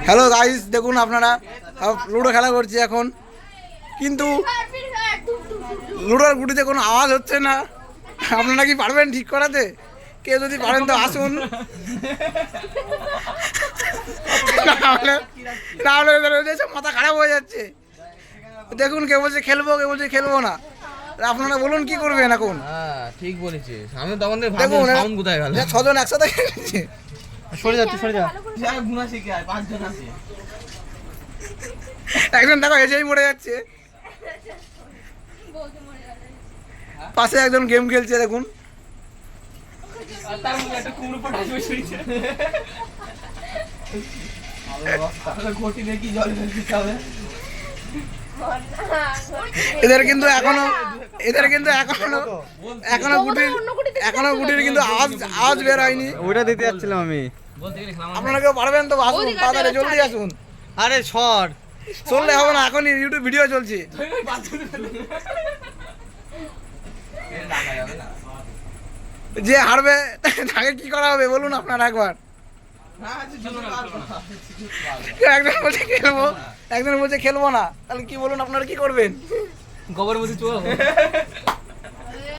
Hello guys, দেখুন আপনারা ludo খেলা করছি এখন, কিন্তু লুডোর গুটিতে কোনো আওয়াজ হচ্ছে না। আপনারা কি পারবেন ঠিক করাতে? কেউ যদি পারেন তো আসুন, মাথা খারাপ হয়ে যাচ্ছে। দেখুন, কেউ বলছে খেলবো, কেউ বলছে খেলবো না। আপনারা বলুন কি করবেন এখন? ঠিক বলেছিস। আমি তখন দেখুন সাউন্ড কোথায় গেল? 6 জন একসাথে খেলছে। সরে যা, তুই সরে যা। গুনা শিখে আয়, 5 জন আছে। একজন দেখো এসেই মরে যাচ্ছে, পাশে একজন গেম খেলছে দেখুন। তার মধ্যে একটা কুমড়ো পড়ে বসেছে। তাহলে ঘটি দেখি জল দিতে হবে। এদের কিন্তু এখনো গুটির কিন্তু আওয়াজ বের হয়নি। ওইটা দিতে যাচ্ছিলাম আমি। আপনারা কেউ পারবেন তো আসুন, তাড়াতাড়ি জলদি আসুন। আরে শর্ট চললে হবে না, এখন ইউটিউব ভিডিও চলছে। যে হারবে তাকে কি করা হবে বলুন আপনারা একবার। একজন বলছে খেলবো, একজন বলছে খেলবো না, তাহলে কি বলুন আপনারা কি করবেন? গোবর মধ্যে চুয়া